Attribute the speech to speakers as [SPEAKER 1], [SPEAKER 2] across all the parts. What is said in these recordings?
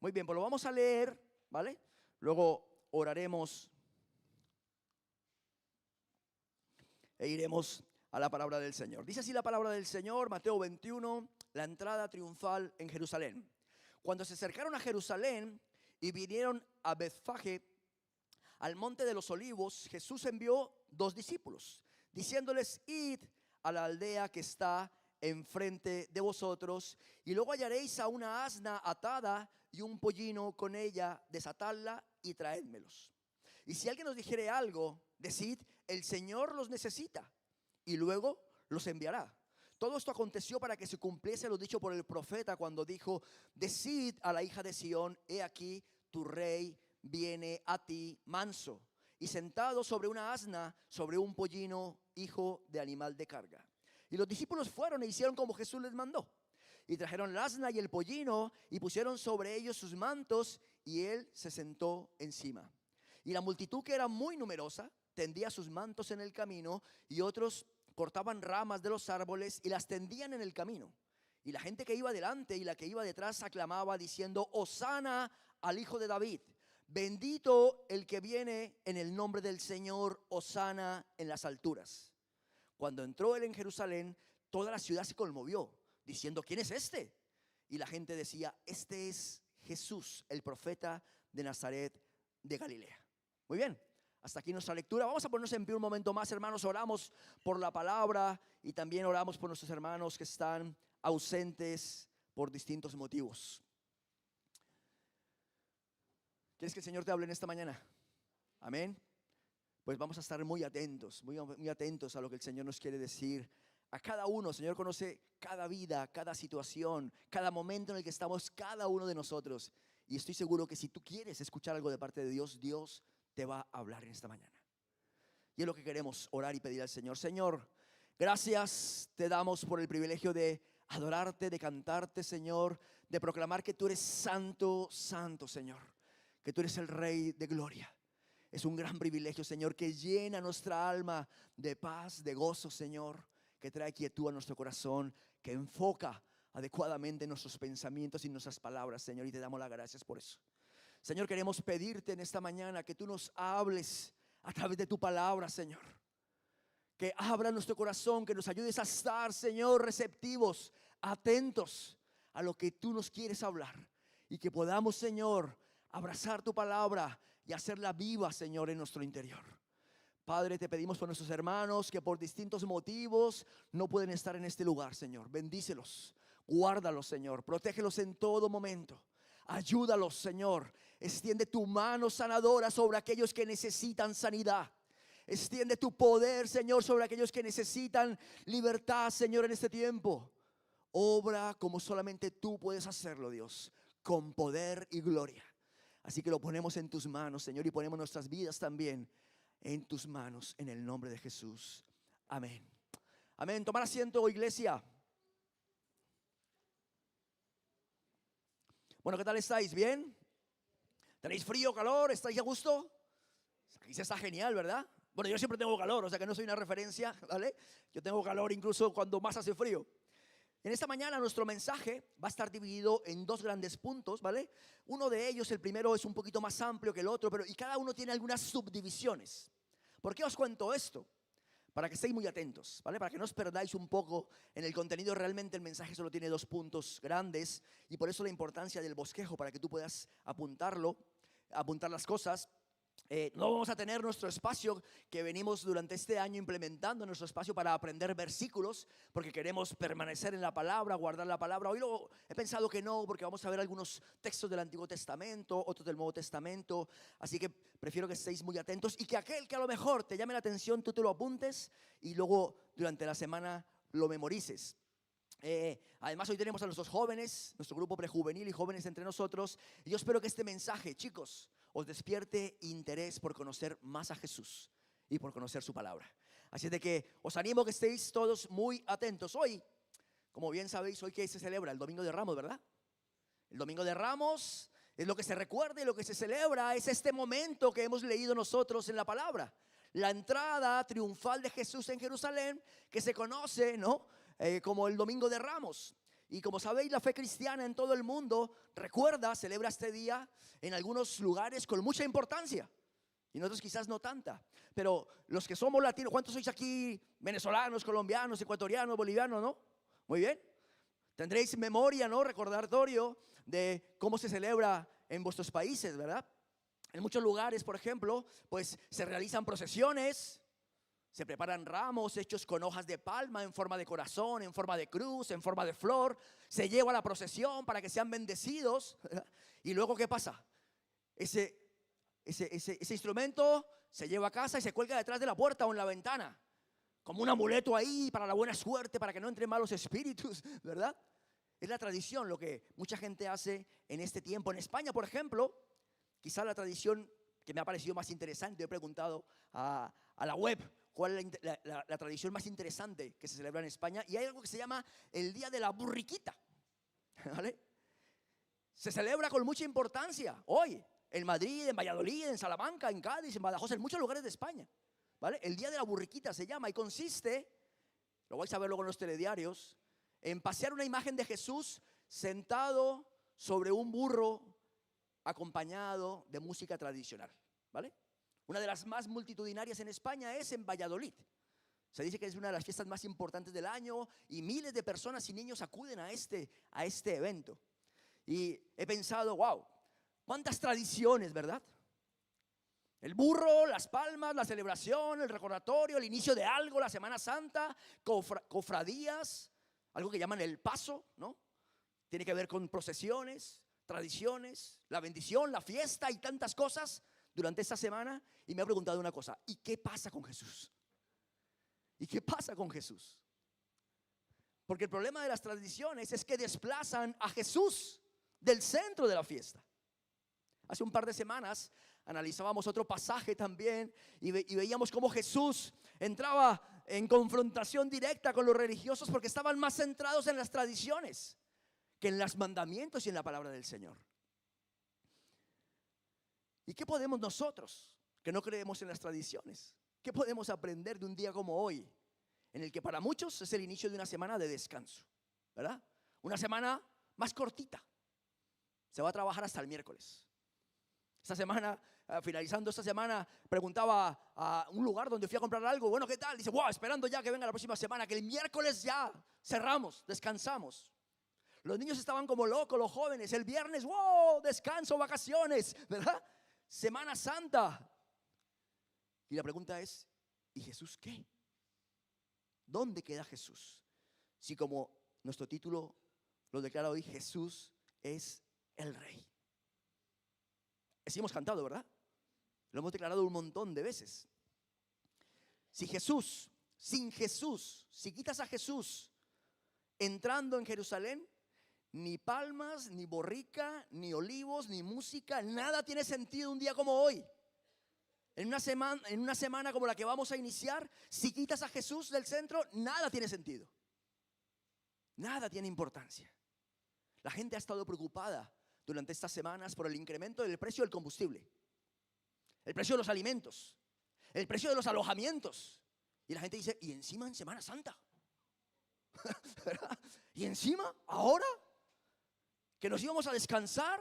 [SPEAKER 1] Muy bien, pues lo vamos a leer, ¿vale? Luego oraremos e iremos a la palabra del Señor. Dice así la palabra del Señor, Mateo 21, la entrada triunfal en Jerusalén. Cuando se acercaron a Jerusalén y vinieron a Betfagé, al monte de los olivos, Jesús envió 2 discípulos, diciéndoles: id a la aldea que está enfrente de vosotros, y luego hallaréis a una asna atada y un pollino con ella, desatadla y traédmelos. Y si alguien os dijere algo, decid: el Señor los necesita, y luego los enviará. Todo esto aconteció para que se cumpliese lo dicho por el profeta cuando dijo: decid a la hija de Sión, he aquí tu rey viene a ti manso y sentado sobre una asna, sobre un pollino, hijo de animal de carga. Y los discípulos fueron e hicieron como Jesús les mandó. Y trajeron el asna y el pollino y pusieron sobre ellos sus mantos, y él se sentó encima. Y la multitud, que era muy numerosa, tendía sus mantos en el camino, y otros cortaban ramas de los árboles y las tendían en el camino. Y la gente que iba delante y la que iba detrás aclamaba diciendo: Hosana al Hijo de David. Bendito el que viene en el nombre del Señor, hosana en las alturas. Cuando entró él en Jerusalén, toda la ciudad se conmovió, diciendo: ¿quién es este? Y la gente decía: este es Jesús, el profeta de Nazaret de Galilea. Muy bien, hasta aquí nuestra lectura. Vamos a ponernos en pie un momento más, hermanos. Oramos por la palabra y también oramos por nuestros hermanos que están ausentes por distintos motivos. ¿Quieres que el Señor te hable en esta mañana? Amén. Pues vamos a estar muy atentos, muy atentos a lo que el Señor nos quiere decir a cada uno. El Señor conoce cada vida, cada situación, cada momento en el que estamos cada uno de nosotros. Y estoy seguro que si tú quieres escuchar algo de parte de Dios, Dios te va a hablar en esta mañana. Y es lo que queremos orar y pedir al Señor. Señor, gracias te damos por el privilegio de adorarte, de cantarte, Señor, de proclamar que tú eres santo, santo, Señor, que tú eres el Rey de gloria. Es un gran privilegio, Señor, que llena nuestra alma de paz, de gozo, Señor, que trae quietud a nuestro corazón, que enfoca adecuadamente nuestros pensamientos y nuestras palabras, Señor, y te damos las gracias por eso. Señor, queremos pedirte en esta mañana que tú nos hables a través de tu palabra, Señor. Que abra nuestro corazón, que nos ayudes a estar, Señor, receptivos, atentos a lo que tú nos quieres hablar. Y que podamos, Señor, abrazar tu palabra y hacerla viva, Señor, en nuestro interior. Padre, te pedimos por nuestros hermanos que por distintos motivos no pueden estar en este lugar, Señor. Bendícelos, guárdalos, Señor, protégelos en todo momento. Ayúdalos, Señor. Extiende tu mano sanadora sobre aquellos que necesitan sanidad. Extiende tu poder, Señor, sobre aquellos que necesitan libertad, Señor, en este tiempo. Obra como solamente tú puedes hacerlo, Dios, con poder y gloria. Así que lo ponemos en tus manos, Señor, y ponemos nuestras vidas también en tus manos, en el nombre de Jesús. Amén. Amén. Tomar asiento, iglesia. Bueno, ¿qué tal estáis? ¿Bien? ¿Tenéis frío, calor? ¿Estáis a gusto? Aquí se está genial, ¿verdad? Bueno, yo siempre tengo calor, o sea que no soy una referencia, ¿vale? Yo tengo calor incluso cuando más hace frío. En esta mañana nuestro mensaje va a estar dividido en 2 grandes puntos, ¿vale? Uno de ellos, el primero, es un poquito más amplio que el otro, y cada uno tiene algunas subdivisiones. ¿Por qué os cuento esto? Para que estéis muy atentos, ¿vale? Para que no os perdáis un poco en el contenido. Realmente el mensaje solo tiene 2 puntos grandes, y por eso la importancia del bosquejo, para que tú puedas apuntar las cosas. No vamos a tener nuestro espacio que venimos durante este año implementando, nuestro espacio para aprender versículos, porque queremos permanecer en la palabra, guardar la palabra. Hoy he pensado que no, porque vamos a ver algunos textos del Antiguo Testamento, otros del Nuevo Testamento, así que prefiero que estéis muy atentos y que aquel que a lo mejor te llame la atención, tú te lo apuntes y luego durante la semana lo memorices. Además hoy tenemos a nuestros jóvenes, nuestro grupo prejuvenil y jóvenes entre nosotros, y yo espero que este mensaje, chicos, os despierte interés por conocer más a Jesús y por conocer su palabra. Así de que os animo a que estéis todos muy atentos. Hoy, como bien sabéis, hoy que se celebra el Domingo de Ramos, ¿verdad? El Domingo de Ramos es lo que se recuerda y lo que se celebra, es este momento que hemos leído nosotros en la palabra. La entrada triunfal de Jesús en Jerusalén, que se conoce, ¿no? Como el Domingo de Ramos. Y como sabéis, la fe cristiana en todo el mundo celebra este día en algunos lugares con mucha importancia. Y nosotros quizás no tanta. Pero los que somos latinos, ¿cuántos sois aquí? Venezolanos, colombianos, ecuatorianos, bolivianos, ¿no? Muy bien. Tendréis memoria, ¿no? Recordatorio de cómo se celebra en vuestros países, ¿verdad? En muchos lugares, por ejemplo, pues se realizan procesiones. Se preparan ramos hechos con hojas de palma en forma de corazón, en forma de cruz, en forma de flor. Se lleva a la procesión para que sean bendecidos. Y luego, ¿qué pasa? Ese instrumento se lleva a casa y se cuelga detrás de la puerta o en la ventana, como un amuleto ahí para la buena suerte, para que no entren malos espíritus, ¿verdad? Es la tradición lo que mucha gente hace en este tiempo. En España, por ejemplo, quizá la tradición que me ha parecido más interesante, he preguntado a la web cuál es la tradición más interesante que se celebra en España, y hay algo que se llama el Día de la Burriquita, ¿vale? Se celebra con mucha importancia hoy en Madrid, en Valladolid, en Salamanca, en Cádiz, en Badajoz, en muchos lugares de España, ¿vale? El Día de la Burriquita se llama y consiste, lo vais a ver luego en los telediarios, en pasear una imagen de Jesús sentado sobre un burro acompañado de música tradicional, ¿vale? Una de las más multitudinarias en España es en Valladolid. Se dice que es una de las fiestas más importantes del año y miles de personas y niños acuden a este evento. Y he pensado, wow, cuántas tradiciones, ¿verdad? El burro, las palmas, la celebración, el recordatorio, el inicio de algo, la Semana Santa, cofradías, algo que llaman el paso, ¿no? Tiene que ver con procesiones, tradiciones, la bendición, la fiesta y tantas cosas durante esta semana. Y me he preguntado una cosa: ¿y qué pasa con Jesús? ¿Y qué pasa con Jesús? Porque el problema de las tradiciones es que desplazan a Jesús del centro de la fiesta. Hace un par de semanas analizábamos otro pasaje también y veíamos cómo Jesús entraba en confrontación directa con los religiosos porque estaban más centrados en las tradiciones que en los mandamientos y en la palabra del Señor. ¿Y qué podemos nosotros, que no creemos en las tradiciones, qué podemos aprender de un día como hoy, en el que para muchos es el inicio de una semana de descanso, ¿verdad? Una semana más cortita. Se va a trabajar hasta el miércoles. Esta semana, finalizando esta semana, preguntaba a un lugar donde fui a comprar algo. Bueno, ¿qué tal? Dice, wow, esperando ya que venga la próxima semana, que el miércoles ya cerramos, descansamos. Los niños estaban como locos, los jóvenes. El viernes, wow, descanso, vacaciones, ¿verdad? Semana Santa. Y la pregunta es, ¿y Jesús qué? ¿Dónde queda Jesús? Si como nuestro título lo declara hoy, Jesús es el Rey. Así hemos cantado, ¿verdad? Lo hemos declarado un montón de veces. Sin Jesús, si quitas a Jesús entrando en Jerusalén, ni palmas, ni borrica, ni olivos, ni música, nada tiene sentido un día como hoy. En una semana como la que vamos a iniciar, si quitas a Jesús del centro, nada tiene sentido. Nada tiene importancia. La gente ha estado preocupada durante estas semanas por el incremento del precio del combustible, el precio de los alimentos, el precio de los alojamientos. Y la gente dice, y encima en Semana Santa. ¿Verdad? Y encima, ahora que nos íbamos a descansar,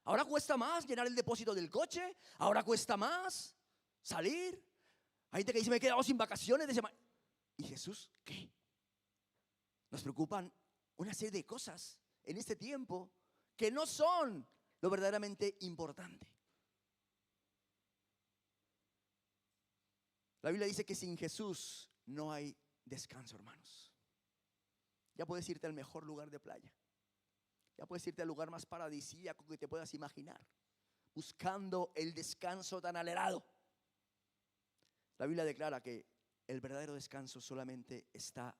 [SPEAKER 1] ahora cuesta más llenar el depósito del coche, ahora cuesta más salir. Hay gente que dice, me he quedado sin vacaciones de semana. ¿Y Jesús qué? Nos preocupan una serie de cosas en este tiempo que no son lo verdaderamente importante. La Biblia dice que sin Jesús no hay descanso, hermanos. Ya puedes irte al mejor lugar de playa. Ya puedes irte al lugar más paradisíaco que te puedas imaginar, buscando el descanso tan anhelado. La Biblia declara que el verdadero descanso solamente está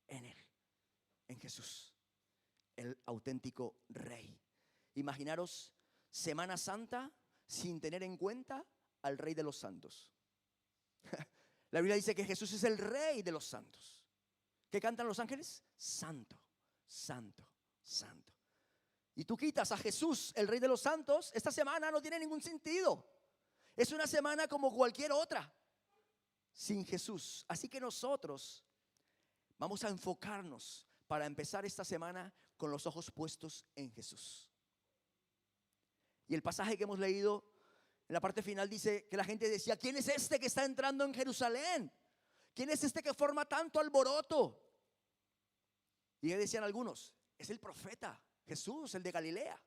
[SPEAKER 1] en Él, en Jesús, el auténtico Rey. Imaginaros Semana Santa sin tener en cuenta al Rey de los Santos. La Biblia dice que Jesús es el Rey de los santos. ¿Qué cantan los ángeles? Santo, santo, santo. Y tú quitas a Jesús, el Rey de los santos, esta semana no tiene ningún sentido. Es una semana como cualquier otra, sin Jesús. Así que nosotros vamos a enfocarnos para empezar esta semana con los ojos puestos en Jesús. Y el pasaje que hemos leído en la parte final dice que la gente decía: ¿quién es este que está entrando en Jerusalén? ¿Quién es este que forma tanto alboroto? Y decían algunos: es el profeta Jesús, el de Galilea.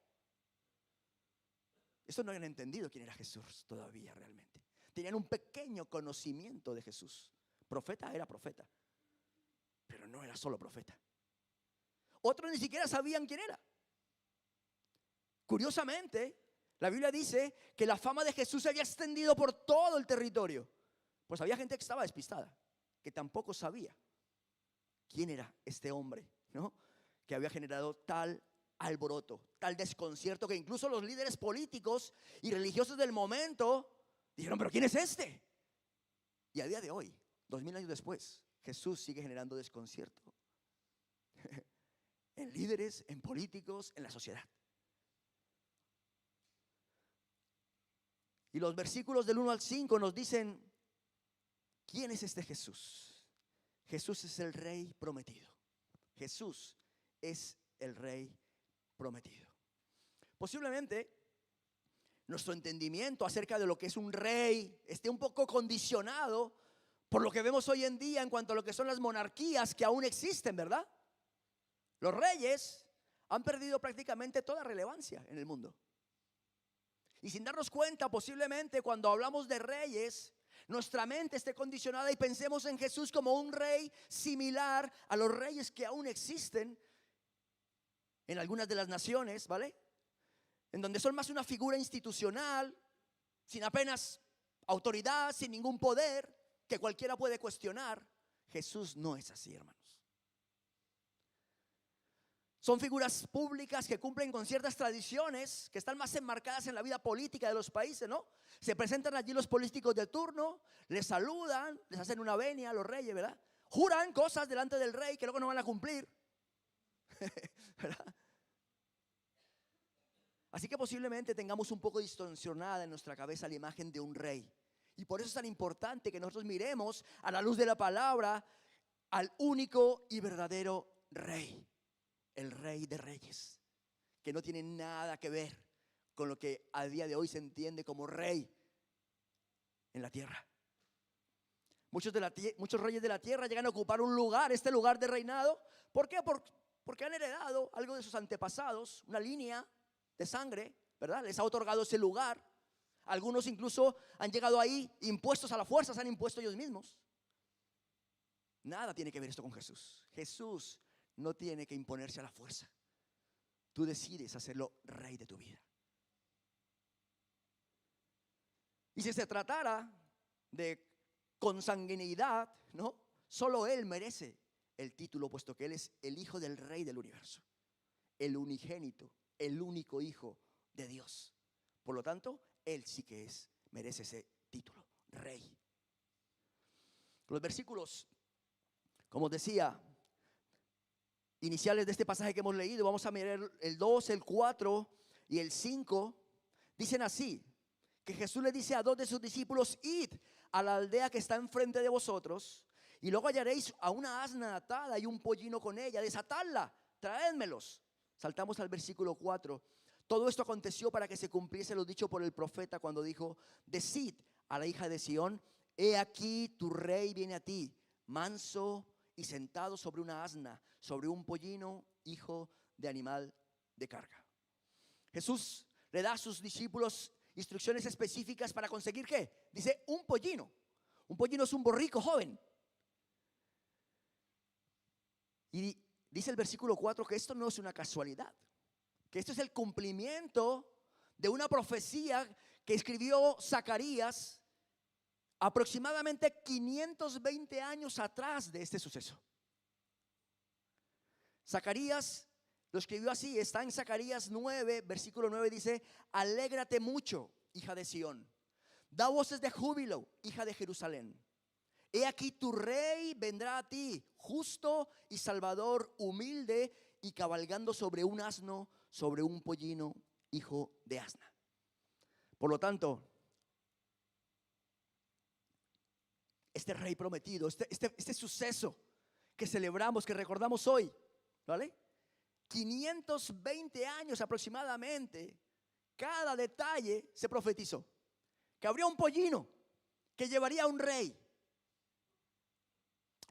[SPEAKER 1] Eso no habían entendido quién era Jesús todavía realmente. Tenían un pequeño conocimiento de Jesús. Profeta era profeta, pero no era solo profeta. Otros ni siquiera sabían quién era. Curiosamente, la Biblia dice que la fama de Jesús se había extendido por todo el territorio. Pues había gente que estaba despistada, que tampoco sabía quién era este hombre, ¿no? Que había generado tal alboroto, tal desconcierto, que incluso los líderes políticos y religiosos del momento dijeron: ¿pero quién es este? Y a día de hoy, 2000 años después, Jesús sigue generando desconcierto en líderes, en políticos, en la sociedad. Y los versículos del 1 al 5 nos dicen: ¿quién es este Jesús? Jesús es el Rey prometido. Jesús es el Rey prometido. Posiblemente nuestro entendimiento acerca de lo que es un rey esté un poco condicionado por lo que vemos hoy en día en cuanto a lo que son las monarquías que aún existen, ¿verdad? Los reyes han perdido prácticamente toda relevancia en el mundo. Y sin darnos cuenta, posiblemente cuando hablamos de reyes, nuestra mente esté condicionada y pensemos en Jesús como un rey similar a los reyes que aún existen en algunas de las naciones, ¿vale? En donde son más una figura institucional, sin apenas autoridad, sin ningún poder, que cualquiera puede cuestionar. Jesús no es así, hermanos. Son figuras públicas que cumplen con ciertas tradiciones que están más enmarcadas en la vida política de los países, ¿no? Se presentan allí los políticos de turno, les saludan, les hacen una venia a los reyes, ¿verdad? Juran cosas delante del rey que luego no van a cumplir, ¿verdad? Así que posiblemente tengamos un poco distorsionada en nuestra cabeza la imagen de un rey. Y por eso es tan importante que nosotros miremos a la luz de la palabra al único y verdadero rey. El Rey de Reyes, que no tiene nada que ver con lo que a día de hoy se entiende como rey en la tierra. Muchos reyes de la tierra llegan a ocupar un lugar, este lugar de reinado. ¿Por qué? Porque han heredado algo de sus antepasados, una línea de sangre, ¿verdad? Les ha otorgado ese lugar. Algunos incluso han llegado ahí impuestos a la fuerza, se han impuesto ellos mismos. Nada tiene que ver esto con Jesús. Jesús no tiene que imponerse a la fuerza. Tú decides hacerlo rey de tu vida. Y si se tratara de consanguinidad, ¿no? Solo Él merece el título, puesto que Él es el Hijo del Rey del universo, el unigénito, el único Hijo de Dios. Por lo tanto, Él sí que merece ese título, Rey. Los versículos, como decía, iniciales de este pasaje que hemos leído, vamos a mirar el 2, el 4 y el 5, dicen así: que Jesús le dice a dos de sus discípulos: id a la aldea que está enfrente de vosotros, y luego hallaréis a una asna atada y un pollino con ella, desatadla, traédmelos. Saltamos al versículo 4. Todo esto aconteció para que se cumpliese lo dicho por el profeta cuando dijo: decid a la hija de Sión, he aquí tu rey viene a ti, manso y sentado sobre una asna, sobre un pollino, hijo de animal de carga. Jesús le da a sus discípulos instrucciones específicas para conseguir ¿qué? Dice un pollino. Un pollino es un borrico joven. Y dice el versículo 4 que esto no es una casualidad, que esto es el cumplimiento de una profecía que escribió Zacarías aproximadamente 520 años atrás de este suceso. Zacarías lo escribió así, está en Zacarías 9, versículo 9, dice: alégrate mucho, hija de Sión, da voces de júbilo, hija de Jerusalén. He aquí tu rey vendrá a ti, justo y salvador, humilde y cabalgando sobre un asno, sobre un pollino, hijo de asna. Por lo tanto, este rey prometido, este suceso que celebramos, que recordamos hoy, ¿vale? 520 años aproximadamente, cada detalle se profetizó. Que habría un pollino que llevaría a un rey.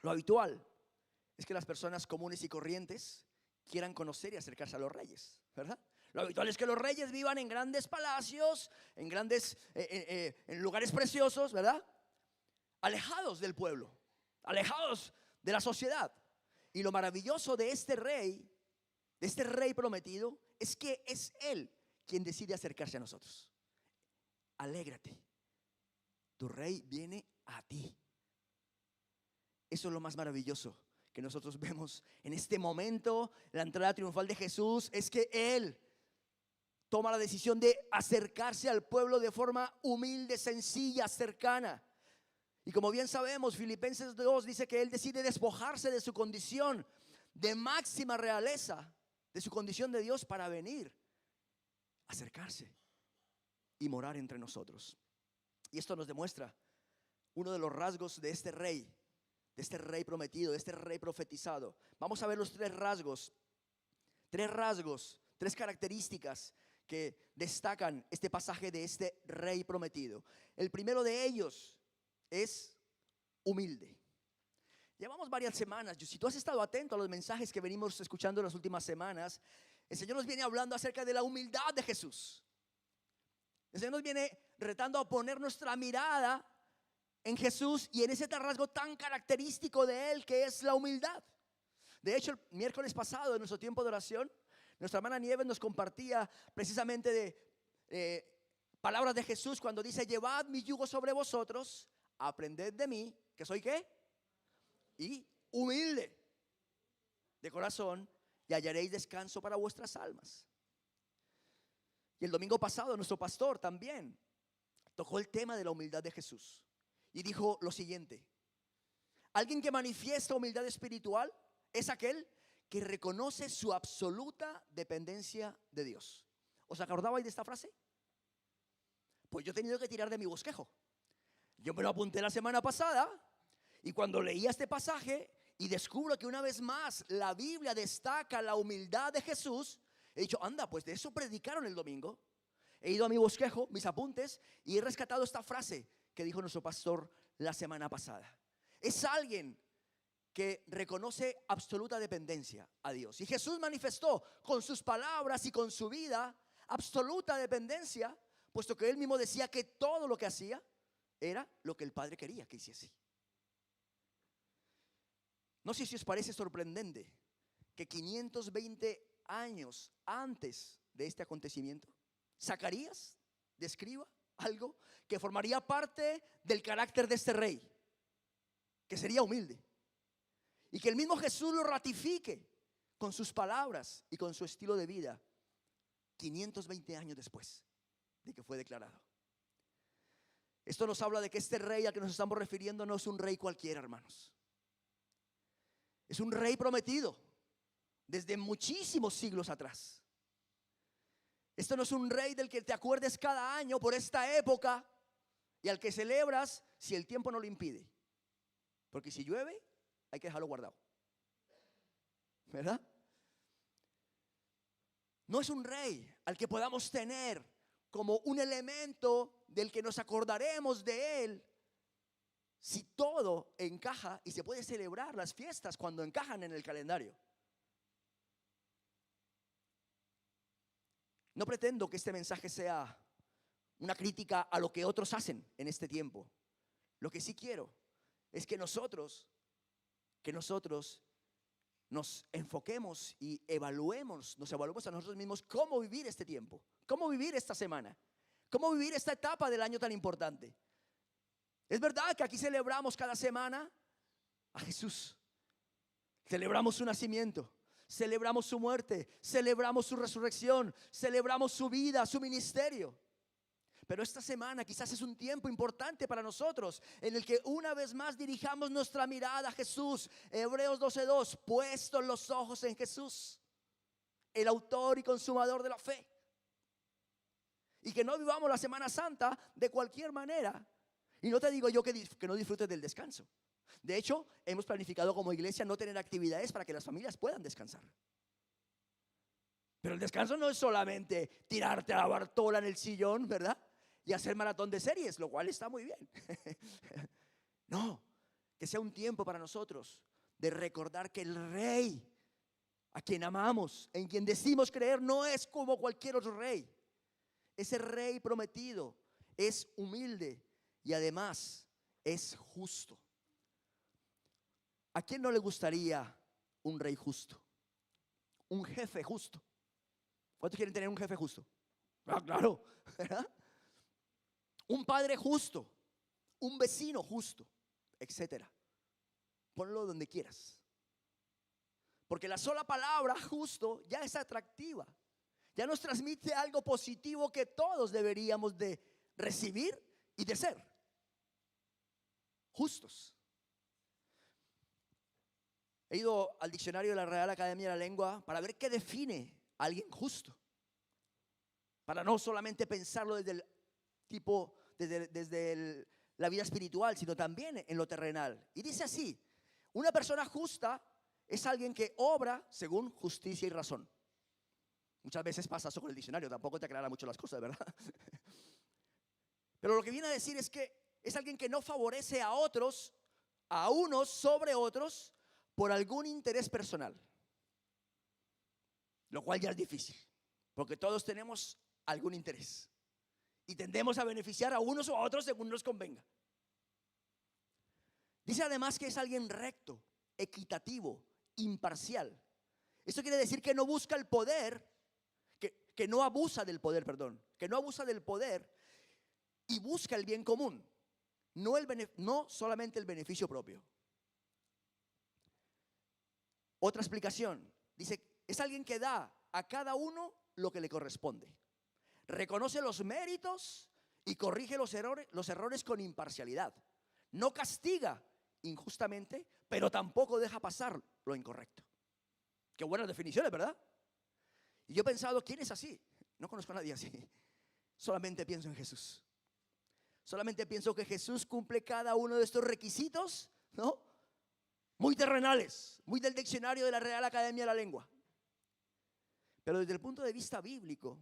[SPEAKER 1] Lo habitual es que las personas comunes y corrientes quieran conocer y acercarse a los reyes, ¿verdad? Lo habitual es que los reyes vivan en grandes palacios, en grandes en lugares preciosos, ¿verdad? Alejados del pueblo, alejados de la sociedad. Y lo maravilloso de este rey prometido, es que es Él quien decide acercarse a nosotros. Alégrate, tu rey viene a ti. Eso es lo más maravilloso que nosotros vemos en este momento, la entrada triunfal de Jesús, es que Él toma la decisión de acercarse al pueblo de forma humilde, sencilla, cercana. Y como bien sabemos, Filipenses 2 dice que Él decide despojarse de su condición de máxima realeza, de su condición de Dios, para venir, acercarse y morar entre nosotros. Y esto nos demuestra uno de los rasgos de este rey prometido, de este rey profetizado. Vamos a ver los tres rasgos, tres características que destacan este pasaje de este rey prometido. El primero de ellos es humilde. Llevamos varias semanas, si tú has estado atento a los mensajes que venimos escuchando en las últimas semanas, el Señor nos viene hablando acerca de la humildad de Jesús. El Señor nos viene retando a poner nuestra mirada en Jesús y en ese rasgo tan característico de Él, que es la humildad. De hecho, el miércoles pasado, en nuestro tiempo de oración, nuestra hermana Nieves nos compartía precisamente de palabras de Jesús cuando dice: llevad mi yugo sobre vosotros, aprended de mí, que soy ¿qué? Y humilde de corazón, y hallaréis descanso para vuestras almas. Y el domingo pasado nuestro pastor también tocó el tema de la humildad de Jesús y dijo lo siguiente: alguien que manifiesta humildad espiritual es aquel que reconoce su absoluta dependencia de Dios. ¿Os acordabais de esta frase? Pues yo he tenido que tirar de mi bosquejo. Yo me lo apunté la semana pasada, y cuando leía este pasaje y descubro que una vez más la Biblia destaca la humildad de Jesús, he dicho: anda, pues de eso predicaron el domingo. He ido a mi bosquejo, mis apuntes, y he rescatado esta frase que dijo nuestro pastor la semana pasada. Es alguien que reconoce absoluta dependencia a Dios. Y Jesús manifestó con sus palabras y con su vida absoluta dependencia, puesto que Él mismo decía que todo lo que hacía era lo que el Padre quería que hiciese. No sé si os parece sorprendente que 520 años antes de este acontecimiento, Zacarías describa algo que formaría parte del carácter de este rey, que sería humilde, y que el mismo Jesús lo ratifique con sus palabras y con su estilo de vida 520 años después de que fue declarado. Esto nos habla de que este rey al que nos estamos refiriendo no es un rey cualquiera, hermanos. Es un rey prometido desde muchísimos siglos atrás. Esto no es un rey del que te acuerdes cada año por esta época y al que celebras si el tiempo no lo impide. Porque si llueve, hay que dejarlo guardado, ¿verdad? No es un rey al que podamos tener como un elemento del que nos acordaremos de él si todo encaja y se puede celebrar las fiestas cuando encajan en el calendario. No pretendo que este mensaje sea una crítica a lo que otros hacen en este tiempo. Lo que sí quiero es que nosotros nos enfoquemos y nos evaluemos a nosotros mismos cómo vivir este tiempo, cómo vivir esta semana, cómo vivir esta etapa del año tan importante. Es verdad que aquí celebramos cada semana a Jesús. Celebramos su nacimiento, celebramos su muerte, celebramos su resurrección, celebramos su vida, su ministerio. Pero esta semana quizás es un tiempo importante para nosotros en el que una vez más dirijamos nuestra mirada a Jesús. Hebreos 12:2, puestos los ojos en Jesús, el autor y consumador de la fe. Y que no vivamos la Semana Santa de cualquier manera. Y no te digo yo que no disfrutes del descanso. De hecho, hemos planificado como iglesia no tener actividades para que las familias puedan descansar. Pero el descanso no es solamente tirarte a la bartola en el sillón, ¿verdad? Y hacer maratón de series, lo cual está muy bien. No, que sea un tiempo para nosotros de recordar que el Rey, a quien amamos, en quien decimos creer, no es como cualquier otro rey. Ese Rey prometido es humilde y además es justo. ¿A quién no le gustaría un rey justo? Un jefe justo. ¿Cuántos quieren tener un jefe justo? Ah, claro, ¿verdad? Un padre justo, un vecino justo, etcétera. Ponlo donde quieras. Porque la sola palabra justo ya es atractiva. Ya nos transmite algo positivo que todos deberíamos de recibir y de ser. Justos. He ido al diccionario de la Real Academia de la Lengua para ver qué define a alguien justo. Para no solamente pensarlo desde el tipo, desde la vida espiritual, sino también en lo terrenal. Y dice así: una persona justa es alguien que obra según justicia y razón. Muchas veces pasa eso con el diccionario, tampoco te aclara mucho las cosas, ¿verdad? Pero lo que viene a decir es que es alguien que no favorece a otros, a unos sobre otros, por algún interés personal. Lo cual ya es difícil, porque todos tenemos algún interés y tendemos a beneficiar a unos o a otros según nos convenga. Dice además que es alguien recto, equitativo, imparcial. Esto quiere decir que no busca el poder, que no abusa del poder, que no abusa del poder y busca el bien común, no solamente el beneficio propio. Otra explicación, dice, es alguien que da a cada uno lo que le corresponde. Reconoce los méritos y corrige los errores con imparcialidad. No castiga injustamente, pero tampoco deja pasar lo incorrecto. Qué buenas definiciones, ¿verdad? Y yo he pensado, ¿quién es así? No conozco a nadie así. Solamente pienso en Jesús. Solamente pienso que Jesús cumple cada uno de estos requisitos, ¿no? Muy terrenales, muy del diccionario de la Real Academia de la Lengua. Pero desde el punto de vista bíblico,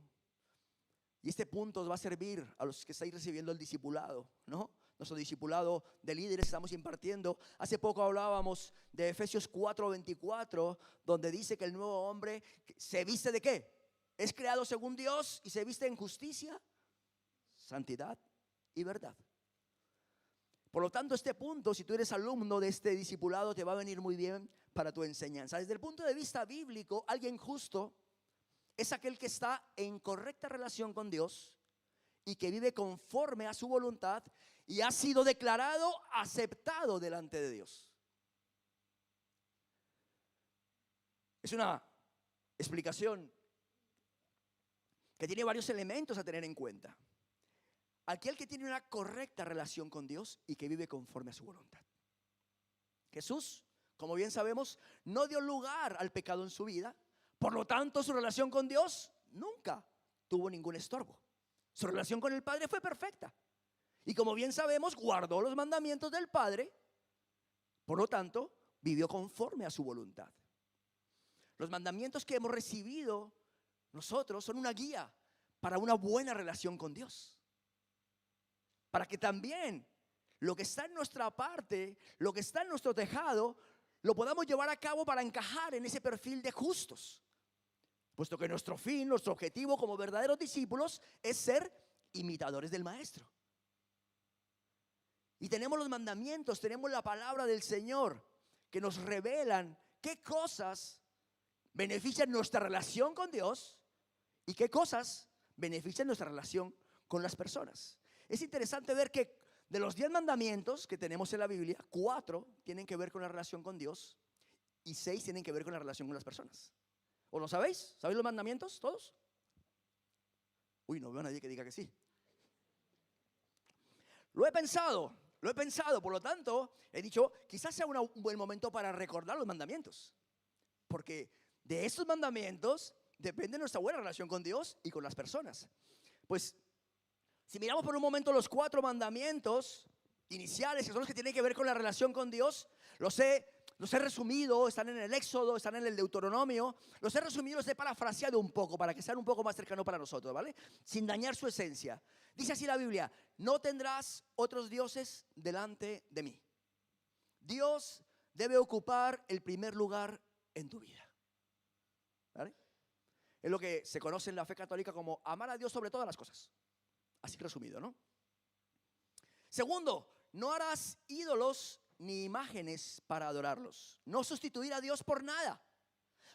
[SPEAKER 1] y este punto os va a servir a los que estáis recibiendo el discipulado, ¿no? Nuestro discipulado de líderes estamos impartiendo. Hace poco hablábamos de Efesios 4:24, donde dice que el nuevo hombre se viste ¿de qué? Es creado según Dios y se viste en justicia, santidad y verdad. Por lo tanto, este punto, si tú eres alumno de este discipulado, te va a venir muy bien para tu enseñanza. Desde el punto de vista bíblico, alguien justo es aquel que está en correcta relación con Dios y que vive conforme a su voluntad y ha sido declarado aceptado delante de Dios. Es una explicación que tiene varios elementos a tener en cuenta. Aquel que tiene una correcta relación con Dios y que vive conforme a su voluntad. Jesús, como bien sabemos, no dio lugar al pecado en su vida. Por lo tanto, su relación con Dios nunca tuvo ningún estorbo. Su relación con el Padre fue perfecta. Y como bien sabemos, guardó los mandamientos del Padre. Por lo tanto, vivió conforme a su voluntad. Los mandamientos que hemos recibido nosotros son una guía para una buena relación con Dios. Para que también lo que está en nuestra parte, lo que está en nuestro tejado, lo podamos llevar a cabo para encajar en ese perfil de justos. Puesto que nuestro fin, nuestro objetivo como verdaderos discípulos es ser imitadores del Maestro. Y tenemos los mandamientos, tenemos la palabra del Señor que nos revelan qué cosas benefician nuestra relación con Dios y qué cosas benefician nuestra relación con las personas. Es interesante ver que de los 10 mandamientos que tenemos en la Biblia, 4 tienen que ver con la relación con Dios y 6 tienen que ver con la relación con las personas. ¿O lo sabéis? ¿Sabéis los mandamientos todos? Uy, no veo a nadie que diga que sí. Lo he pensado, por lo tanto, he dicho, quizás sea un buen momento para recordar los mandamientos. Porque de estos mandamientos depende nuestra buena relación con Dios y con las personas. Pues, si miramos por un momento los 4 mandamientos iniciales, que son los que tienen que ver con la relación con Dios, los he Los he resumido, están en el Éxodo, están en el Deuteronomio. Los he resumido, los he parafraseado un poco para que sean un poco más cercanos para nosotros, ¿vale? Sin dañar su esencia. Dice así la Biblia: no tendrás otros dioses delante de mí. Dios debe ocupar el primer lugar en tu vida, ¿vale? Es lo que se conoce en la fe católica como amar a Dios sobre todas las cosas. Así resumido, ¿no? Segundo, no harás ídolos ni imágenes para adorarlos. No sustituir a Dios por nada.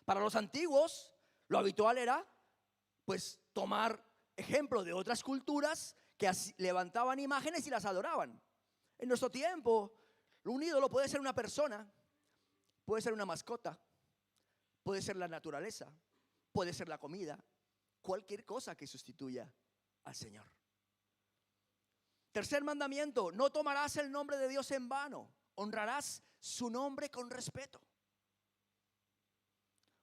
[SPEAKER 1] Para los antiguos, lo habitual era, pues, tomar ejemplo de otras culturas que levantaban imágenes y las adoraban. En nuestro tiempo, un ídolo puede ser una persona, puede ser una mascota, puede ser la naturaleza, puede ser la comida, cualquier cosa que sustituya al Señor. Tercer mandamiento: no tomarás el nombre de Dios en vano, honrarás su nombre con respeto.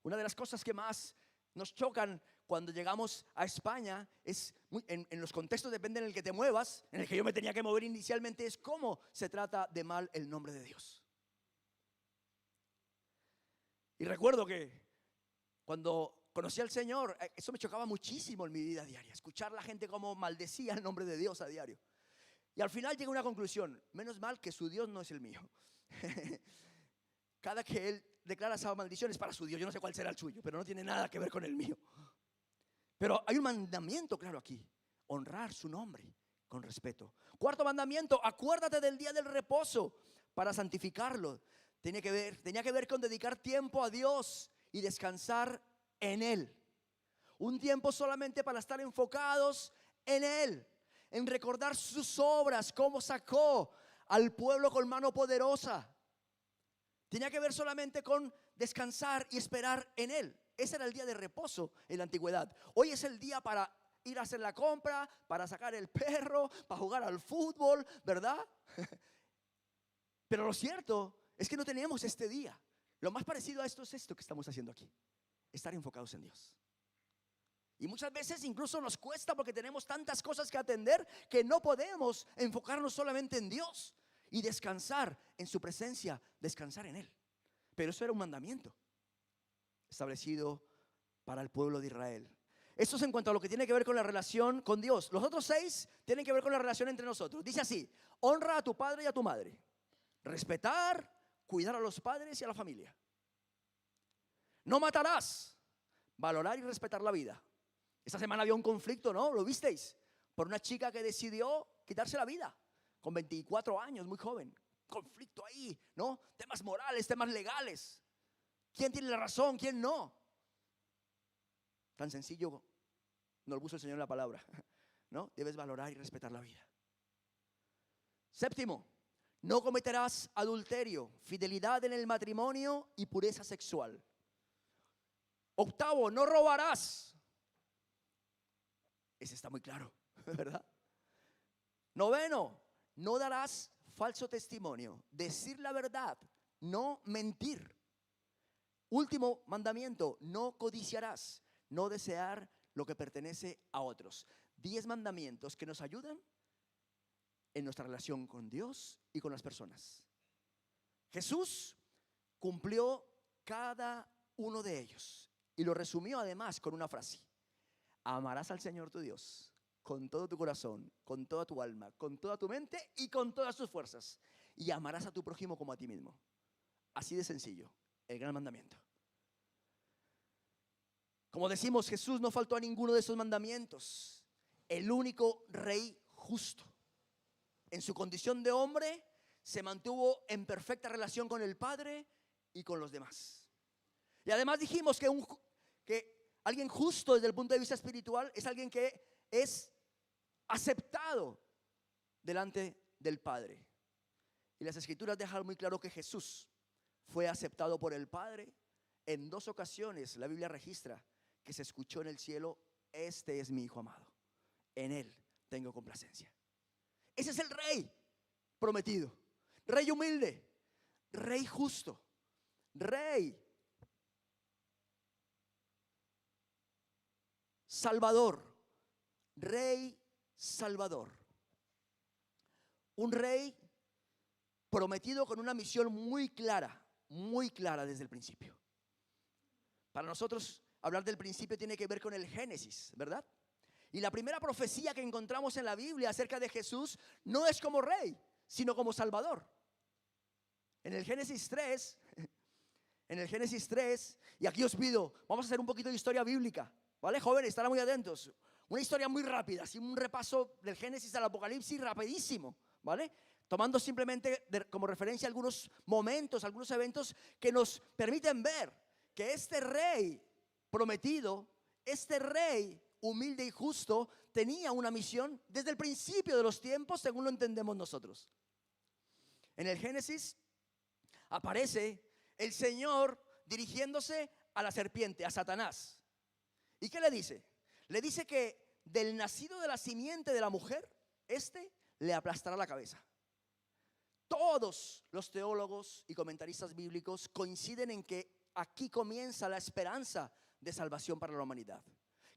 [SPEAKER 1] Una de las cosas que más nos chocan cuando llegamos a España es, en los contextos, depende en el que te muevas, en el que yo me tenía que mover inicialmente, es cómo se trata de mal el nombre de Dios. Y recuerdo que cuando conocí al Señor, eso me chocaba muchísimo en mi vida diaria, escuchar a la gente cómo maldecía el nombre de Dios a diario. Y al final llegué a una conclusión: menos mal que su Dios no es el mío. Cada que él declara esa maldición es para su Dios. Yo no sé cuál será el suyo, pero no tiene nada que ver con el mío. Pero hay un mandamiento claro aquí: honrar su nombre con respeto. Cuarto mandamiento: acuérdate del día del reposo para santificarlo. Tenía que ver con dedicar tiempo a Dios y descansar en Él. Un tiempo solamente para estar enfocados en Él, en recordar sus obras, cómo sacó al pueblo con mano poderosa. Tenía que ver solamente con descansar y esperar en Él. Ese era el día de reposo en la antigüedad. Hoy es el día para ir a hacer la compra, para sacar el perro, para jugar al fútbol, ¿verdad? Pero lo cierto es que no tenemos este día. Lo más parecido a esto es esto que estamos haciendo aquí: estar enfocados en Dios. Y muchas veces incluso nos cuesta porque tenemos tantas cosas que atender que no podemos enfocarnos solamente en Dios y descansar en su presencia, descansar en Él. Pero eso era un mandamiento establecido para el pueblo de Israel. Esto es en cuanto a lo que tiene que ver con la relación con Dios. Los otros 6 tienen que ver con la relación entre nosotros. Dice así: honra a tu padre y a tu madre. Respetar, cuidar a los padres y a la familia. No matarás. Valorar y respetar la vida. Esta semana había un conflicto, ¿no? ¿Lo visteis? Por una chica que decidió quitarse la vida con 24 años, muy joven. Conflicto ahí, ¿no? Temas morales, temas legales. ¿Quién tiene la razón? ¿Quién no? Tan sencillo nos lo puso el Señor en la palabra, ¿no? Debes valorar y respetar la vida. Séptimo: no cometerás adulterio, fidelidad en el matrimonio y pureza sexual. Octavo: no robarás. Ese está muy claro, ¿verdad? Noveno: no darás falso testimonio, decir la verdad, no mentir. Último mandamiento: no codiciarás, no desear lo que pertenece a otros. 10 mandamientos que nos ayudan en nuestra relación con Dios y con las personas. Jesús cumplió cada uno de ellos y lo resumió además con una frase: amarás al Señor tu Dios con todo tu corazón, con toda tu alma, con toda tu mente y con todas tus fuerzas, y amarás a tu prójimo como a ti mismo. Así de sencillo, el gran mandamiento. Como decimos, Jesús no faltó a ninguno de esos mandamientos. El único rey justo, en su condición de hombre, se mantuvo en perfecta relación con el Padre y con los demás. Y además dijimos que alguien justo desde el punto de vista espiritual es alguien que es aceptado delante del Padre. Y las Escrituras dejan muy claro que Jesús fue aceptado por el Padre. En 2 ocasiones la Biblia registra que se escuchó en el cielo: este es mi Hijo amado, en Él tengo complacencia. Ese es el Rey prometido, Rey humilde, Rey justo, Rey Salvador, Rey Salvador. Un Rey prometido con una misión muy clara, muy clara desde el principio. Para nosotros hablar del principio tiene que ver con el Génesis, ¿verdad? Y la primera profecía que encontramos en la Biblia acerca de Jesús no es como rey, sino como salvador. En el Génesis 3, y aquí os pido, vamos a hacer un poquito de historia bíblica, ¿vale? Jóvenes, estarán muy atentos. Una historia muy rápida, así un repaso del Génesis al Apocalipsis rapidísimo, ¿vale? Tomando simplemente como referencia algunos momentos, algunos eventos que nos permiten ver que este rey prometido, este rey humilde y justo, tenía una misión desde el principio de los tiempos, según lo entendemos nosotros. En el Génesis aparece el Señor dirigiéndose a la serpiente, a Satanás. ¿Y qué le dice? Le dice que del nacido de la simiente de la mujer, le aplastará la cabeza. Todos los teólogos y comentaristas bíblicos coinciden en que aquí comienza la esperanza de salvación para la humanidad.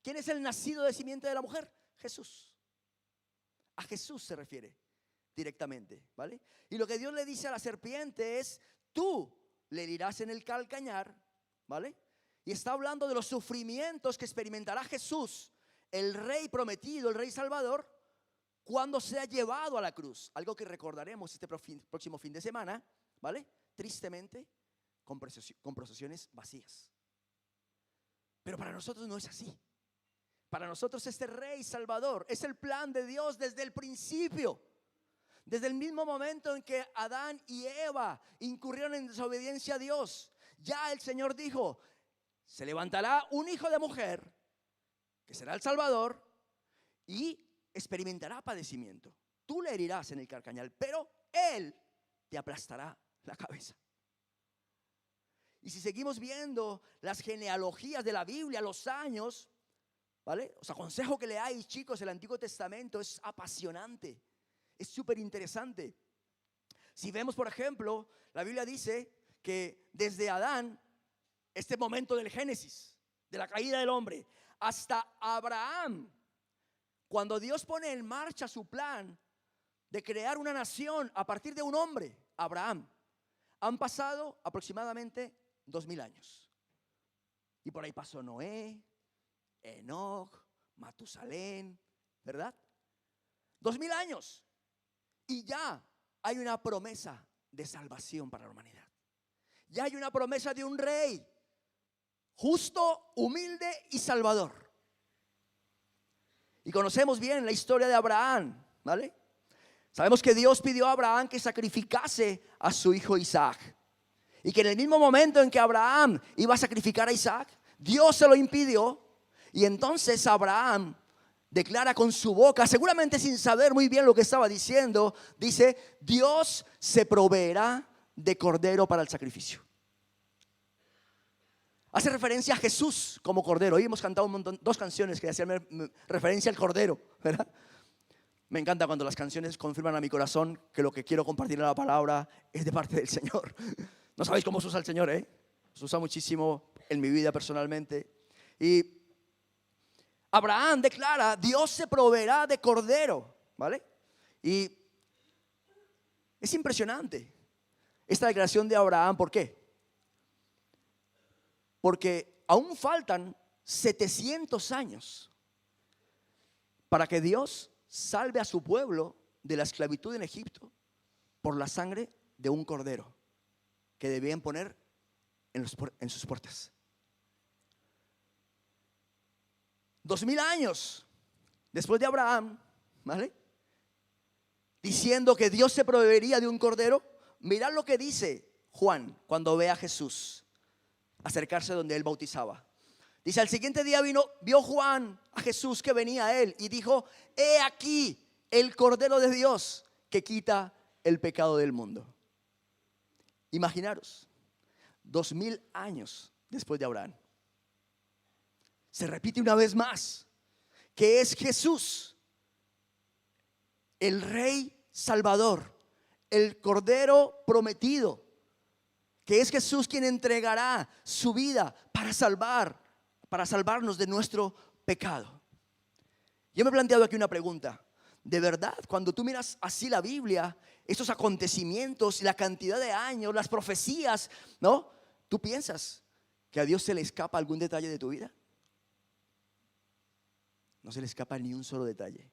[SPEAKER 1] ¿Quién es el nacido de simiente de la mujer? Jesús. A Jesús se refiere directamente, ¿vale? Y lo que Dios le dice a la serpiente es: tú le herirás en el calcañar, ¿vale? Y está hablando de los sufrimientos que experimentará Jesús, el rey prometido, el rey salvador, cuando sea llevado a la cruz. Algo que recordaremos este próximo fin de semana, ¿vale? Tristemente, con procesiones vacías. Pero para nosotros no es así. Para nosotros este rey salvador es el plan de Dios desde el principio. Desde el mismo momento en que Adán y Eva incurrieron en desobediencia a Dios, ya el Señor dijo: se levantará un hijo de mujer que será el Salvador y experimentará padecimiento. Tú le herirás en el calcañar, pero él te aplastará la cabeza. Y si seguimos viendo las genealogías de la Biblia, los años, ¿vale? Os aconsejo que leáis, chicos, el Antiguo Testamento. Es apasionante, es súper interesante. Si vemos, por ejemplo, la Biblia dice que desde Adán, este momento del Génesis, de la caída del hombre, hasta Abraham, cuando Dios pone en marcha su plan de crear una nación a partir de un hombre, Abraham, han pasado aproximadamente 2000 años. Y por ahí pasó Noé, Enoc, Matusalén, ¿verdad? 2000 años. Y ya hay una promesa de salvación para la humanidad. Ya hay una promesa de un rey justo, humilde y salvador. Y conocemos bien la historia de Abraham, ¿vale? Sabemos que Dios pidió a Abraham que sacrificase a su hijo Isaac. Y que en el mismo momento en que Abraham iba a sacrificar a Isaac, Dios se lo impidió. Y entonces Abraham declara con su boca, seguramente sin saber muy bien lo que estaba diciendo, dice: Dios se proveerá de cordero para el sacrificio. Hace referencia a Jesús como cordero. Hoy hemos cantado dos canciones que hacían referencia al cordero, ¿verdad? Me encanta cuando las canciones confirman a mi corazón que lo que quiero compartir en la palabra es de parte del Señor. No sabéis cómo se usa el Señor, ¿eh? Se usa muchísimo en mi vida personalmente. Y Abraham declara: Dios se proveerá de cordero, ¿vale? Y es impresionante esta declaración de Abraham. ¿Por qué? Porque aún faltan 700 años para que Dios salve a su pueblo de la esclavitud en Egipto por la sangre de un cordero que debían poner en sus puertas. 2000 años después de Abraham, ¿vale? Diciendo que Dios se proveería de un cordero. Mirad lo que dice Juan cuando ve a Jesús acercarse donde él bautizaba. Dice: al siguiente día vio Juan a Jesús que venía a él y dijo: he aquí el Cordero de Dios que quita el pecado del mundo. Imaginaros, 2000 años después de Abraham, se repite una vez más que es Jesús, el Rey Salvador, el Cordero prometido, que es Jesús quien entregará su vida para salvarnos de nuestro pecado. Yo me he planteado aquí una pregunta: de verdad, cuando tú miras así la Biblia, estos acontecimientos, la cantidad de años, las profecías, ¿no? ¿Tú piensas que a Dios se le escapa algún detalle de tu vida? No se le escapa ni un solo detalle,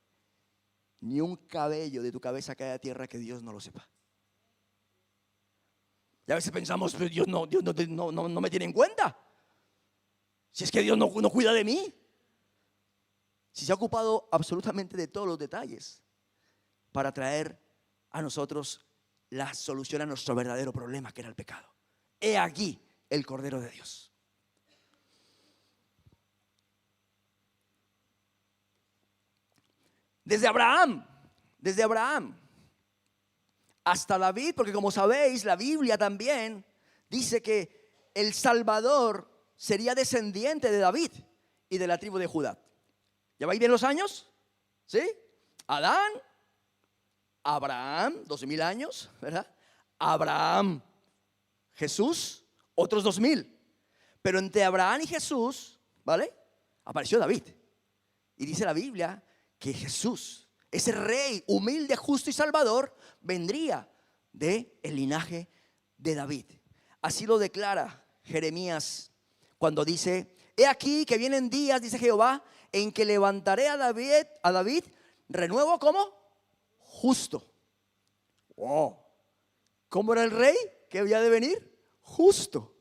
[SPEAKER 1] ni un cabello de tu cabeza cae a tierra que Dios no lo sepa. Y a veces pensamos, pero Dios no me tiene en cuenta. Si es que Dios no cuida de mí. Si se ha ocupado absolutamente de todos los detalles para traer a nosotros la solución a nuestro verdadero problema, que era el pecado. He aquí el Cordero de Dios. Desde Abraham hasta David, porque como sabéis, la Biblia también dice que el Salvador sería descendiente de David y de la tribu de Judá. ¿Ya vais bien los años? ¿Sí? Adán, Abraham, 2000 años, ¿verdad? Abraham, Jesús, otros 2000. Pero entre Abraham y Jesús, ¿vale? Apareció David. Y dice la Biblia que Jesús, ese rey humilde, justo y salvador, vendría del linaje de David. Así lo declara Jeremías cuando dice: he aquí que vienen días, dice Jehová, en que levantaré a David renuevo como justo. Wow. ¿Cómo era el rey que había de venir? Justo.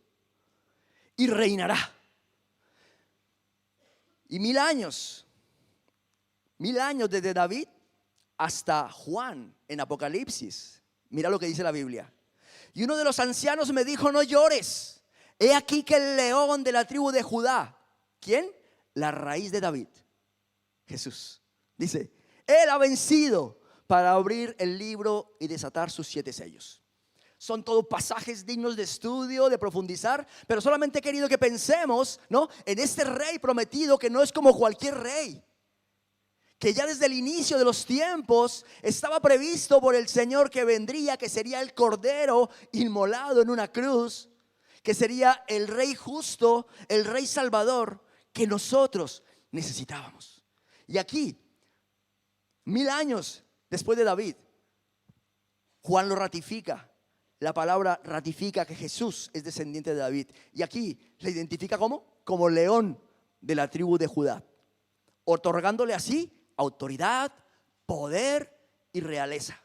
[SPEAKER 1] Y reinará. Y 1000 años desde David hasta Juan en Apocalipsis. Mira lo que dice la Biblia. Y uno de los ancianos me dijo: no llores. He aquí que el león de la tribu de Judá. ¿Quién? La raíz de David, Jesús. Dice: él ha vencido para abrir el libro y desatar sus 7 sellos. Son todos pasajes dignos de estudio, de profundizar, pero solamente he querido que pensemos, ¿no?, en este rey prometido, que no es como cualquier rey, que ya desde el inicio de los tiempos estaba previsto por el Señor que vendría, que sería el Cordero inmolado en una cruz, que sería el Rey justo, el Rey Salvador que nosotros necesitábamos. Y aquí, 1000 años después de David, Juan lo ratifica. La palabra ratifica que Jesús es descendiente de David. Y aquí le identifica como león de la tribu de Judá, otorgándole así autoridad, poder y realeza.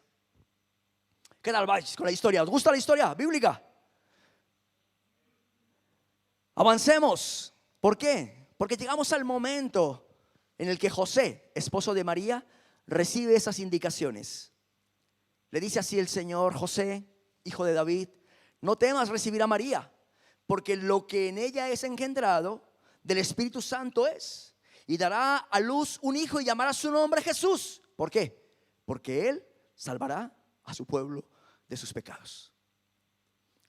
[SPEAKER 1] ¿Qué tal vais con la historia? ¿Os gusta la historia bíblica? Avancemos. ¿Por qué? Porque llegamos al momento en el que José, esposo de María, recibe esas indicaciones. Le dice así el Señor: José, hijo de David, no temas recibir a María, porque lo que en ella es engendrado del Espíritu Santo es, y dará a luz un hijo y llamará su nombre Jesús. ¿Por qué? Porque él salvará a su pueblo de sus pecados.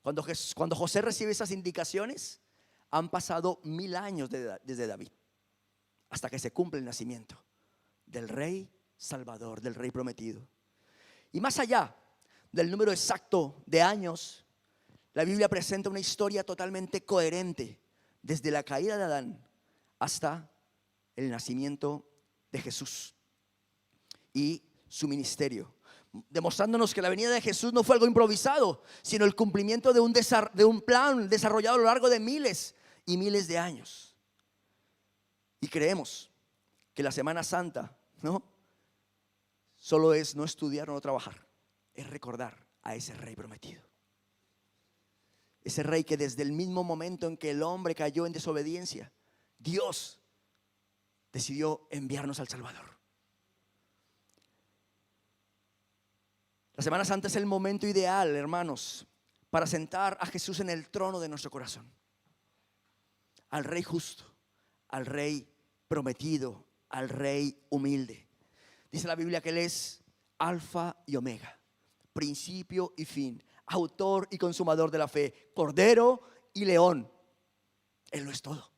[SPEAKER 1] Cuando José recibe esas indicaciones, han pasado 1000 años desde David hasta que se cumple el nacimiento del Rey Salvador, del Rey prometido. Y más allá del número exacto de años, la Biblia presenta una historia totalmente coherente desde la caída de Adán hasta el nacimiento de Jesús y su ministerio, demostrándonos que la venida de Jesús no fue algo improvisado, sino el cumplimiento de un plan desarrollado a lo largo de miles y miles de años. Y creemos que la Semana Santa, ¿no?, solo es no estudiar o no trabajar, es recordar a ese Rey prometido. Ese Rey que desde el mismo momento en que el hombre cayó en desobediencia, Dios decidió enviarnos al Salvador. La Semana Santa es el momento ideal, hermanos, para sentar a Jesús en el trono de nuestro corazón. Al Rey justo, al Rey prometido, al Rey humilde. Dice la Biblia que Él es Alfa y Omega, principio y fin, autor y consumador de la fe, Cordero y León. Él lo es todo.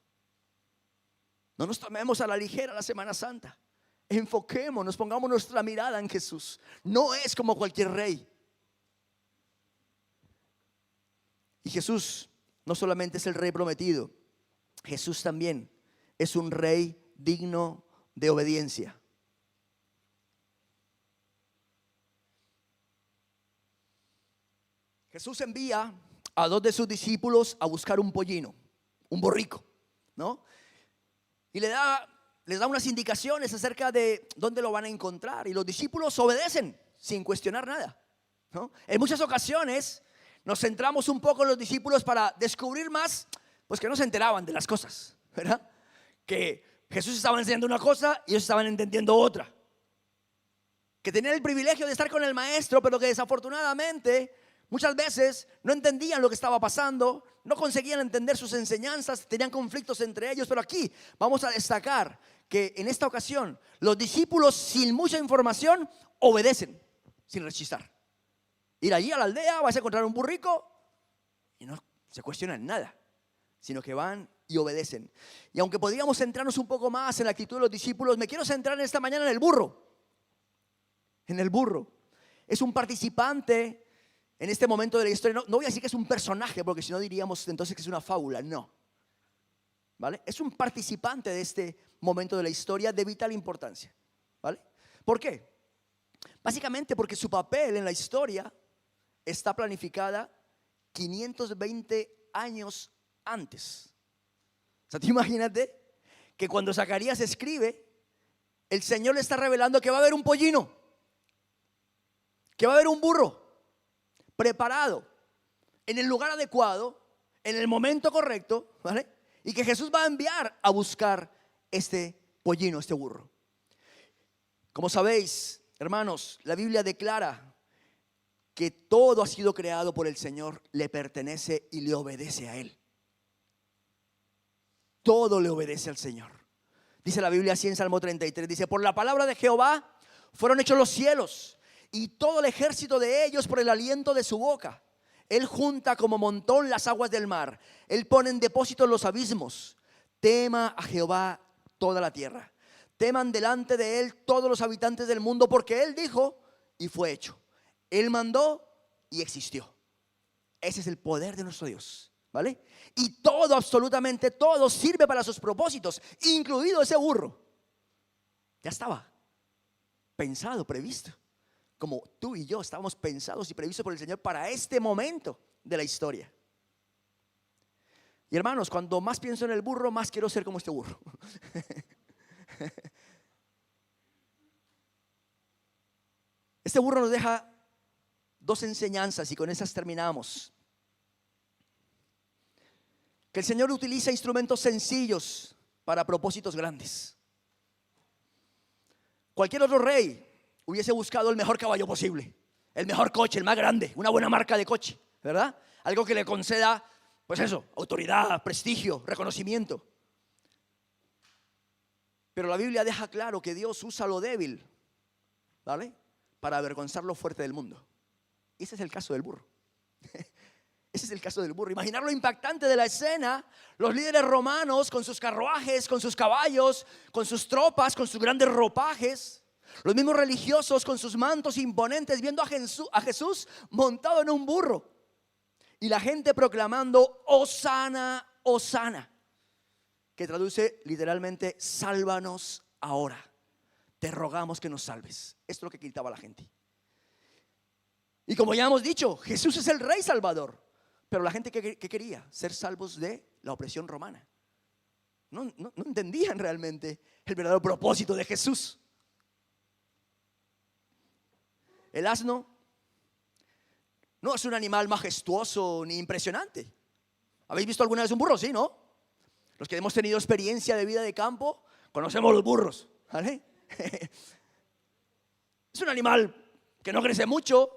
[SPEAKER 1] No nos tomemos a la ligera la Semana Santa. Enfoquémonos, pongamos nuestra mirada en Jesús. No es como cualquier rey. Y Jesús no solamente es el Rey prometido, Jesús también es un Rey digno de obediencia. Jesús envía a dos de sus discípulos a buscar un pollino, un borrico, ¿no? Y les da unas indicaciones acerca de dónde lo van a encontrar. Y los discípulos obedecen sin cuestionar nada, ¿no? En muchas ocasiones nos centramos un poco en los discípulos para descubrir más, pues que no se enteraban de las cosas, ¿verdad? Que Jesús estaba enseñando una cosa y ellos estaban entendiendo otra. Que tenían el privilegio de estar con el maestro, pero que desafortunadamente muchas veces no entendían lo que estaba pasando, no conseguían entender sus enseñanzas, tenían conflictos entre ellos. Pero aquí vamos a destacar que en esta ocasión los discípulos, sin mucha información, obedecen sin rechistar. Ir allí a la aldea, vas a encontrar un burrico y no se cuestionan nada, sino que van y obedecen. Y aunque podríamos centrarnos un poco más en la actitud de los discípulos, me quiero centrar en esta mañana en el burro. En el burro. Es un participante en este momento de la historia. No voy a decir que es un personaje, porque si no diríamos entonces que es una fábula. No, ¿vale? Es un participante de este momento de la historia de vital importancia, ¿vale? ¿Por qué? Básicamente porque su papel en la historia está planificada 520 años antes. O sea, tú imagínate que cuando Zacarías escribe, el Señor le está revelando que va a haber un pollino, que va a haber un burro preparado en el lugar adecuado, en el momento correcto, ¿vale? Y que Jesús va a enviar a buscar este pollino, este burro. Como sabéis, hermanos, la Biblia declara que todo ha sido creado por el Señor, le pertenece y le obedece a Él. Todo le obedece al Señor. Dice la Biblia así en Salmo 33, dice: por la palabra de Jehová fueron hechos los cielos, y todo el ejército de ellos por el aliento de su boca. Él junta como montón las aguas del mar, Él pone en depósito los abismos. Tema a Jehová toda la tierra, teman delante de Él todos los habitantes del mundo, porque Él dijo y fue hecho. Él mandó y existió. Ese es el poder de nuestro Dios, ¿vale? Y todo, absolutamente todo, sirve para sus propósitos, incluido ese burro. Ya estaba pensado, previsto. Como tú y yo estábamos pensados y previstos por el Señor para este momento de la historia. Y hermanos, cuando más pienso en el burro, más quiero ser como este burro. Este burro nos deja dos enseñanzas y con esas terminamos. Que el Señor utiliza instrumentos sencillos para propósitos grandes. Cualquier otro rey hubiese buscado el mejor caballo posible, el mejor coche, el más grande, una buena marca de coche, ¿verdad? Algo que le conceda, pues eso, autoridad, prestigio, reconocimiento. Pero la Biblia deja claro que Dios usa lo débil, ¿vale?, para avergonzar lo fuerte del mundo. Y ese es el caso del burro. Ese es el caso del burro. Imaginar lo impactante de la escena: los líderes romanos con sus carruajes, con sus caballos, con sus tropas, con sus grandes ropajes. Los mismos religiosos con sus mantos imponentes viendo a Jesús montado en un burro. Y la gente proclamando: Hosana, Hosana, que traduce literalmente: sálvanos ahora, te rogamos que nos salves. Esto es lo que gritaba la gente. Y como ya hemos dicho, Jesús es el Rey Salvador. Pero la gente que quería ser salvos de la opresión romana. No entendían realmente el verdadero propósito de Jesús. El asno no es un animal majestuoso ni impresionante. ¿Habéis visto alguna vez un burro? Sí, ¿no? Los que hemos tenido experiencia de vida de campo conocemos los burros, ¿vale? Es un animal que no crece mucho.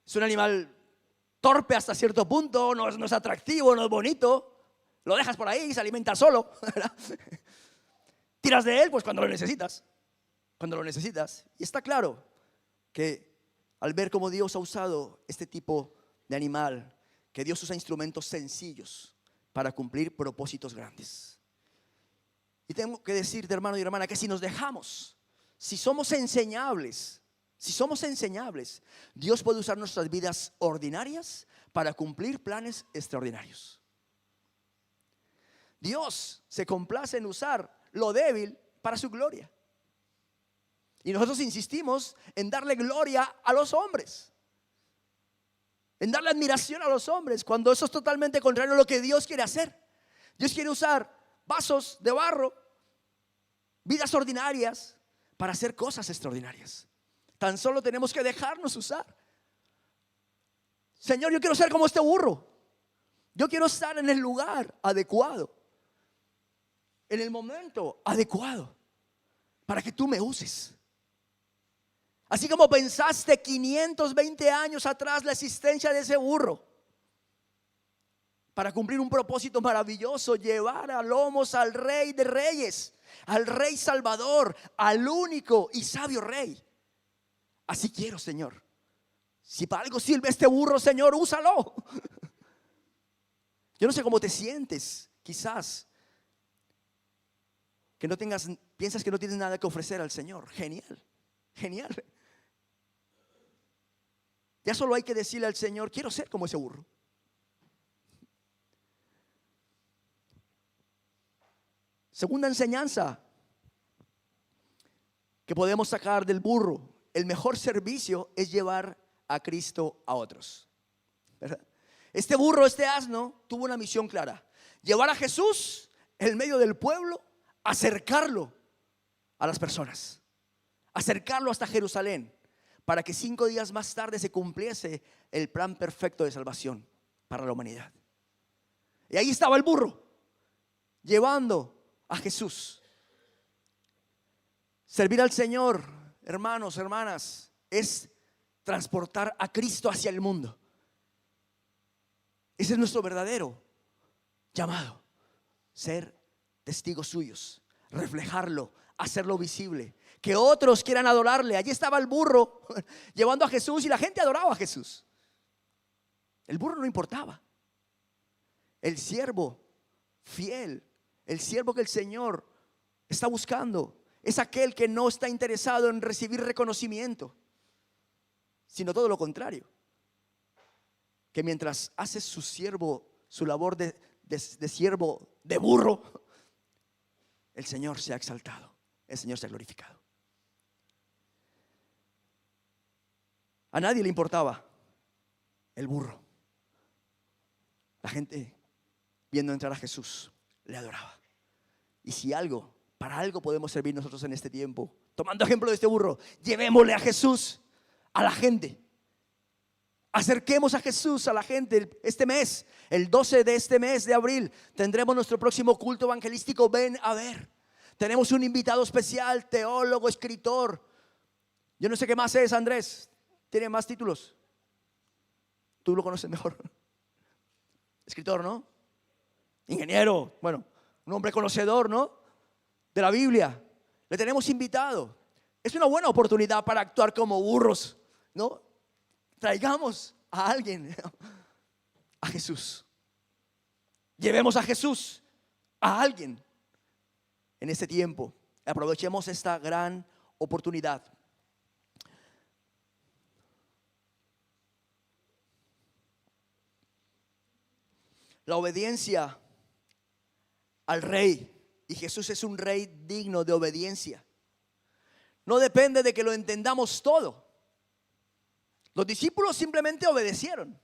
[SPEAKER 1] Es un animal torpe hasta cierto punto. No es atractivo, no es bonito. Lo dejas por ahí y se alimenta solo, ¿verdad? Tiras de él pues cuando lo necesitas. Cuando lo necesitas. Y está claro que al ver cómo Dios ha usado este tipo de animal, que Dios usa instrumentos sencillos para cumplir propósitos grandes. Y tengo que decirte, hermano y hermana, que si nos dejamos, si somos enseñables, Dios puede usar nuestras vidas ordinarias para cumplir planes extraordinarios. Dios se complace en usar lo débil para su gloria. Y nosotros insistimos en darle gloria a los hombres. en darle admiración a los hombres, cuando eso es totalmente contrario a lo que Dios quiere hacer. Dios quiere usar vasos de barro, vidas ordinarias, para hacer cosas extraordinarias. Tan solo tenemos que dejarnos usar. Señor, yo quiero ser como este burro. Yo quiero estar en el lugar adecuado, en el momento adecuado, para que tú me uses. Así como pensaste 520 años atrás la existencia de ese burro, para cumplir un propósito maravilloso, llevar a lomos al Rey de Reyes, al Rey Salvador, al único y sabio Rey. Así quiero, Señor. Si para algo sirve este burro, Señor, úsalo. Yo no sé cómo te sientes, quizás que no tengas, piensas que no tienes nada que ofrecer al Señor. Genial, genial. Ya solo hay que decirle al Señor, quiero ser como ese burro. Segunda enseñanza que podemos sacar del burro: el mejor servicio es llevar a Cristo a otros, ¿verdad? Este burro, este asno, tuvo una misión clara: llevar a Jesús en medio del pueblo, acercarlo a las personas, acercarlo hasta Jerusalén, para que 5 días más tarde se cumpliese el plan perfecto de salvación para la humanidad. Y ahí estaba el burro, llevando a Jesús. Servir al Señor, hermanos, hermanas, es transportar a Cristo hacia el mundo. Ese es nuestro verdadero llamado: ser testigos suyos, reflejarlo, hacerlo visible, que otros quieran adorarle. Allí estaba el burro llevando a Jesús y la gente adoraba a Jesús. El burro no importaba. El siervo fiel, el siervo que el Señor está buscando, es aquel que no está interesado en recibir reconocimiento, sino todo lo contrario, que mientras hace su siervo, su labor de siervo, de burro, el Señor se ha exaltado, el Señor se ha glorificado. A nadie le importaba el burro. La gente, viendo entrar a Jesús, le adoraba. Y si algo, para algo podemos servir nosotros en este tiempo, tomando ejemplo de este burro, llevémosle a Jesús a la gente. Acerquemos a Jesús a la gente. Este mes, el 12 de este mes de abril, tendremos nuestro próximo culto evangelístico. Ven a ver. Tenemos un invitado especial, teólogo, escritor. Yo no sé qué más es, Andrés. ¿Tiene más títulos? Tú lo conoces mejor. Escritor, ¿no? Ingeniero. Bueno, un hombre conocedor, ¿no? De la Biblia. Le tenemos invitado. Es una buena oportunidad para actuar como burros, ¿no? Traigamos a alguien a Jesús. Llevemos a Jesús a alguien en este tiempo. Aprovechemos esta gran oportunidad. La obediencia al Rey, y Jesús es un Rey digno de obediencia, no depende de que lo entendamos todo. Los discípulos simplemente obedecieron.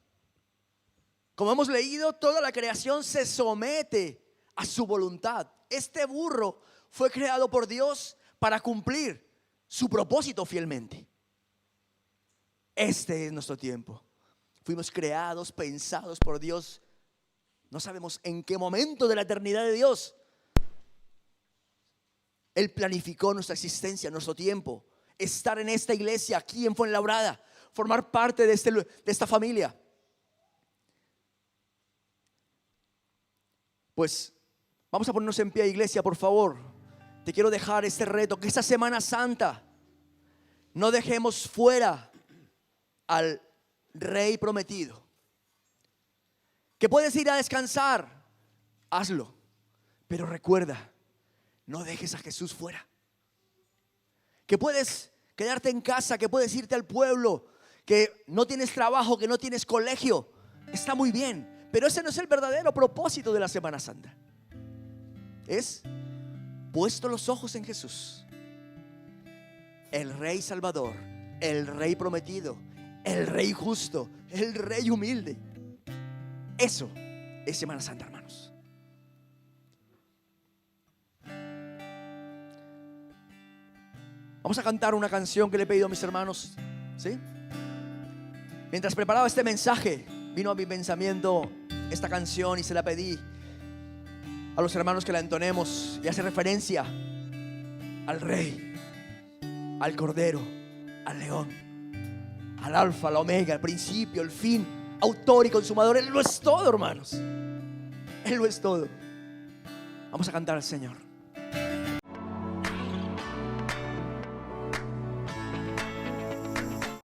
[SPEAKER 1] Como hemos leído, toda la creación se somete a su voluntad. Este burro fue creado por Dios para cumplir su propósito fielmente. Este es nuestro tiempo. Fuimos creados, pensados por Dios. No sabemos en qué momento de la eternidad de Dios Él planificó nuestra existencia, nuestro tiempo. Estar en esta iglesia, aquí en Fuenlabrada, formar parte de esta familia. Pues vamos a ponernos en pie, iglesia, por favor. Te quiero dejar este reto, que esta Semana Santa no dejemos fuera al Rey prometido. Que puedes ir a descansar, hazlo, pero recuerda, no dejes a Jesús fuera. Que puedes quedarte en casa, que puedes irte al pueblo, que no tienes trabajo, que no tienes colegio, está muy bien, pero ese no es el verdadero propósito de la Semana Santa. Es puesto los ojos en Jesús, el Rey Salvador, el Rey prometido, el Rey justo, el Rey humilde. Eso es Semana Santa, hermanos. Vamos a cantar una canción que le he pedido a mis hermanos, ¿sí? Mientras preparaba este mensaje, vino a mi pensamiento esta canción y se la pedí a los hermanos que la entonemos, y hace referencia al Rey, al Cordero, al León, al Alfa, al Omega, al principio, el fin, autor y consumador. Él lo es todo, hermanos. Él lo es todo. Vamos a cantar al Señor.